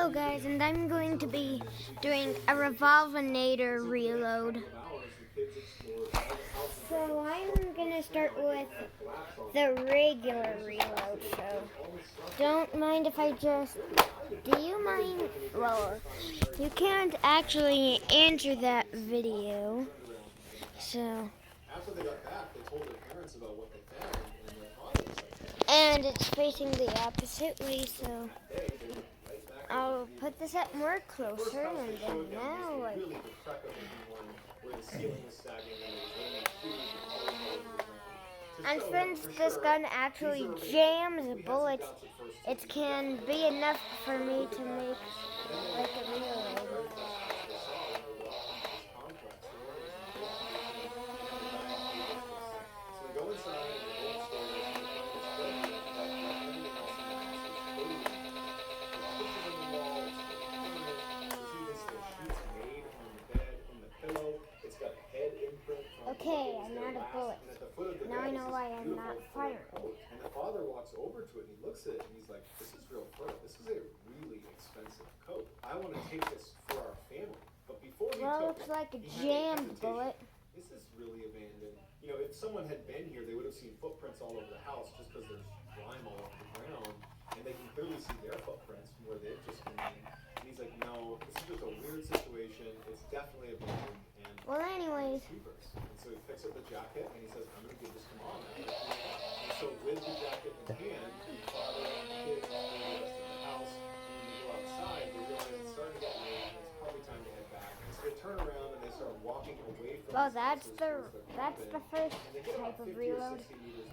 Hello guys, and I'm going to be doing a Revolvinator reload. So I'm gonna start with the regular reload, so don't mind if I just, do you mind, well, you can't actually answer that video, so, and it's facing the opposite way, so I'll put this up more closer, and then now, like, and since this gun actually jams bullets, it can be enough for me to make, like, a reload. Okay, I'm out of bullets. Now I know why I'm not firing. And the father walks over to it and he looks at it and he's like, this is real fur. This is a really expensive coat. I want to take this for our family. But before he Well, took looks it, like a he had jammed hesitation. bullet. Is this really abandoned? You know, if someone had been here, they would have seen footprints all over the house just because there's grime all over the ground. And they can clearly see their footprints from where they've just been in. And he's like, no, this is just a weird situation. It's definitely abandoned. And Well, anyways. And so he picks up the jacket and he says, I'm going to give this to mom. And so with the jacket in hand, the father and the kids go to the rest of the house. And when they go outside, they realize it's starting to get late and it's probably time to head back. And so they turn around and they start walking away from Well, the that's houses the first type of reload.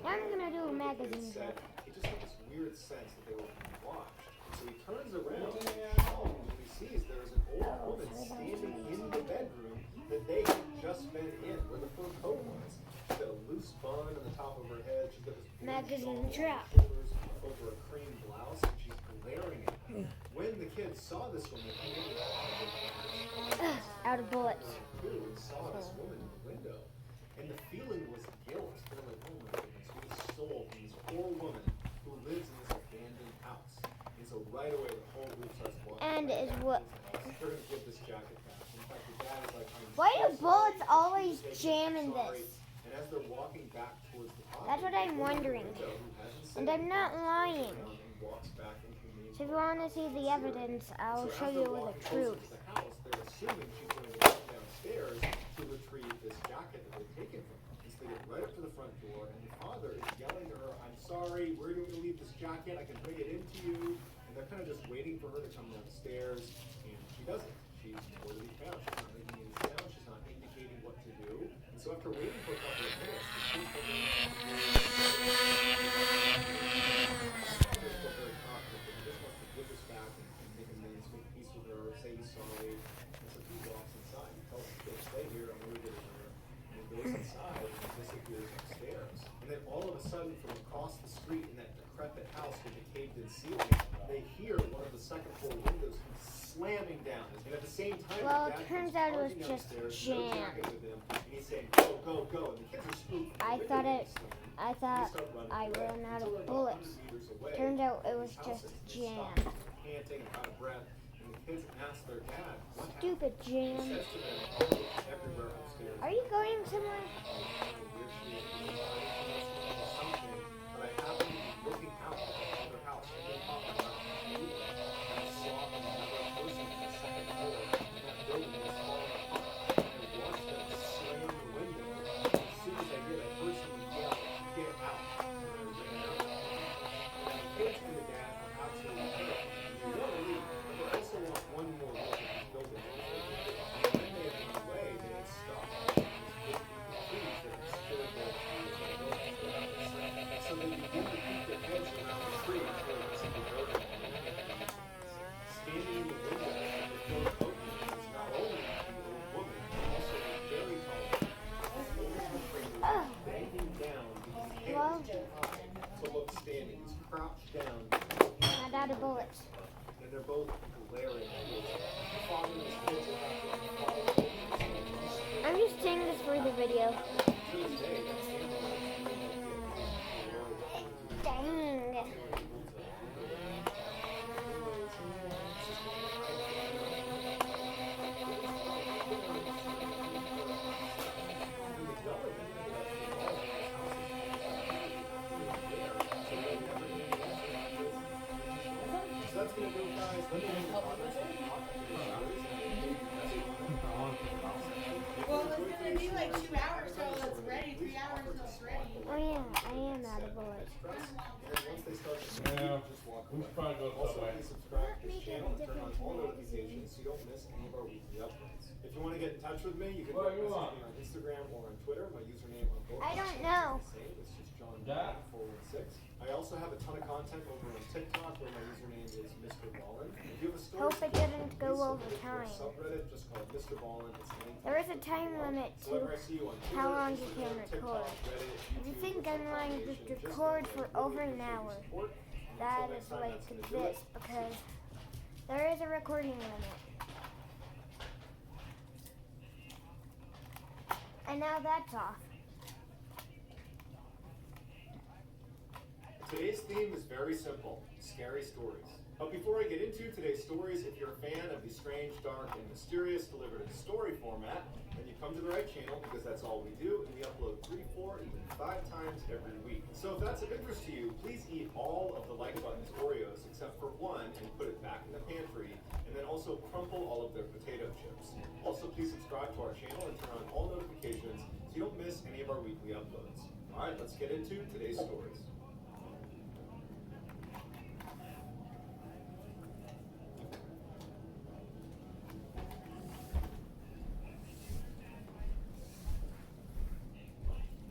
Now I'm gonna do a magazine check. He just had this weird sense that they were being watched. So he turns around and he sees there's an old woman standing in the bedroom that they had just been in, where the fur coat was. She's got a loose bun on the top of her head. She's got this Magazine trap over a cream blouse, and she's glaring at them. When the kids saw this woman, Out of bullets. and saw this woman in the window, and the feeling was guilt. They're like, oh my goodness, we stole from this poor woman who lives in this abandoned house. And so right away, the whole group starts walking. And is what? They're gonna give this jacket back. In fact, the dad is like, Why do bullets always jam in this? and as they're walking back towards the top, That's what I'm wondering. And I'm not lying. So if you want to see the evidence, I'll show you the truth. They're assuming she's going to walk downstairs to retrieve this jacket that they've taken from her. And so they get right up to the front door, and the father is yelling to her, I'm sorry, where are you going to leave this jacket? I can bring it into you. And they're kind of just waiting for her to come downstairs, and she doesn't. She's nowhere to be found. She's not making any sound. She's not indicating what to do. And so after waiting for a couple of minutes, the police are very confident that he just wants to give this back and make amends, make peace with her, say he's sorry. And so he walks inside. He tells the kids, stay here, I'm going to get her. And he goes inside and he disappears upstairs. And then all of a sudden, from across the street in that decrepit house with the caved-in ceiling, they hear one of the second-floor windows slamming down. And at the same time, Well, it turns out it was just jammed. and he's saying, go, go, go. And the kids are spooked. I thought I ran out of bullets. Turns out it was just jammed. Panting and out of breath. And the kids ask their dad, what happened? Stupid jam. He says to them, everywhere upstairs. Are you going somewhere? But I happened to be looking out at the other house. And they thought about it. And I saw another person in the second floor. And that building was falling apart. And I watched them slam the window. And as soon as I did, I heard someone yell, get out. And I ran out. And the kids and the dad are absolutely terrified. They want to leave, but they also want one more look at this building. And when they had run away, they had stopped. So they begin to keep their heads around the tree until they see the building. Standing in the window of the door opening is not only the old woman, but also a very tall woman. Bending down because his head is too high to look standing. He's crouched down. Not out of bullets. And they're both glaring at his father and his kids are out there. I'm just saying this for the video. To this day, that's the Dang. guys, let me know your comments on the showers and maybe the best one. Well, it's gonna be like 2 hours till it's ready, 3 hours till it's ready. Oh yeah, I am out of bullets. And then once they start to Yeah, just walk we away. should probably go Also, Subway. please subscribe to this Make it channel a and turn on different all magazine. notifications so you don't miss any of our weekly uploads. If you want to get in touch with me, you can What message you me want? on Instagram or on Twitter. My username on both. I don't is know. the same. It's just John Jack? 416. I also have a ton of content over on TikTok where my username is Mr. Ballin. If you have a story, Hope it didn't go please over submit it to our time. subreddit just called Mr. Ballin. It's linked There is a time limit so whenever I to see you on Twitter, how long you Instagram, can TikTok, record. Reddit, If you YouTube, think or I'm going to Foundation, just record know for that I over really an appreciate hour, your support. that Until is next time, like that's gonna do this it. because there is a recording limit. And now that's off. Today's theme is very simple, scary stories. But before I get into today's stories, if you're a fan of the strange, dark, and mysterious delivered in story format, then you come to the right channel because that's all we do, and we upload 3, 4, even 5 times every week. So if that's of interest to you, please eat all of the like button's Oreos except for one and put it back in the pantry, and then also crumple all of their potato chips. Also, please subscribe to our channel and turn on all notifications so you don't miss any of our weekly uploads. All right, let's get into today's stories.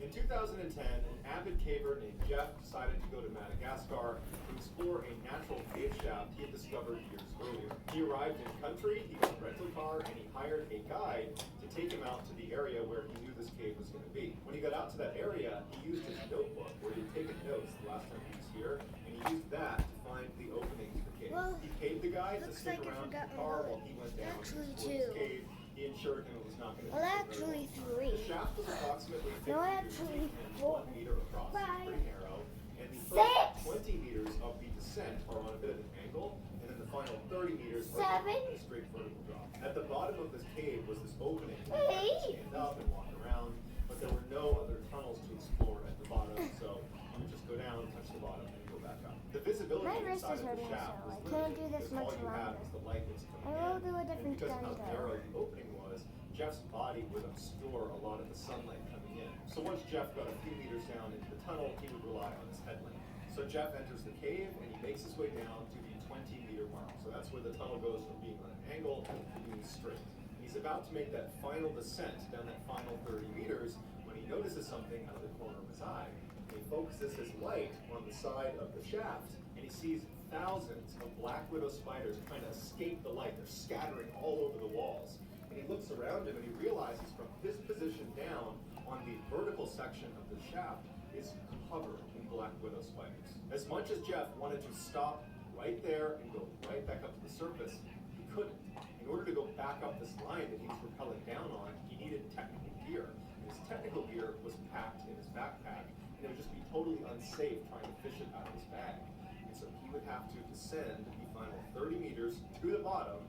In 2010, an avid caver named Jeff decided to go to Madagascar to explore a natural cave shaft he had discovered years earlier. He arrived in country, he got a rental car, and he hired a guide to take him out to the area where he knew this cave was going to be. When he got out to that area, he used his notebook where he had taken notes the last time he was here, and he used that to find the opening to the cave. Well, He paid the guy to looks stick like I around in forgot the my car note. while he went down Actually, to explore this two. cave. He ensured him it was not going to Well, take very actually, long. 3. The shaft was approximately 50 No, meters actually, deep and 4. 1 meter across. It's 5. pretty narrow. And the 6. first 20 meters of the descent are on a bit of an angle, and then the final 30 meters are 7. a straight vertical drop. At the bottom of this cave was this opening where you 8. could stand up and walk around, but there were no other tunnels to explore at the bottom, so you would just go down, touch the bottom, and go back up. The visibility My wrist inside is of the hurting, shaft so was I can't do limited this because much all you had longer. was the light that's coming I will in. do a And different because of gun, how though. narrow the opening was, Jeff's body would obscure a lot of the sunlight coming in. So once Jeff got a few meters down into the tunnel, he would rely on his headlamp. So Jeff enters the cave and he makes his way down to the 20-meter mark. So that's where the tunnel goes from being on an angle to being straight. And he's about to make that final descent down that final 30 meters when he notices something out of the corner of his eye. And he focuses his light on the side of the shaft and he sees thousands of black widow spiders trying to escape the light. They're scattering all over the walls. And he looks around him and he realizes from his position down on the vertical section of the shaft is covered in black widow spiders. As much as Jeff wanted to stop right there and go right back up to the surface, he couldn't. In order to go back up this line that he was rappelling down on, he needed technical gear. And his technical gear was packed in his backpack, and it would just be totally unsafe trying to fish it out of his bag. And so he would have to descend the final 30 meters to the bottom,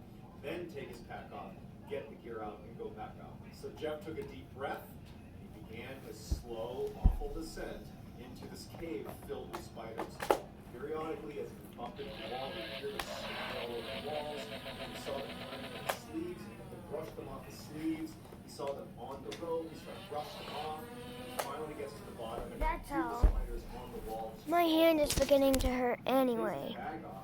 then take his pack off, get the gear out, and go back up. So Jeff took a deep breath, and he began his slow, awful descent into this cave filled with spiders. Periodically, as he bumped into the wall, he heard them scatter all over the walls, and he saw them climbing on the sleeves, and he brushed them off the sleeves. He saw them on the rope, he started to brush them off, and he finally gets to the bottom, and That's he threw the all. spiders on the wall. My hand is beginning to hurt Takes his anyway. bag off,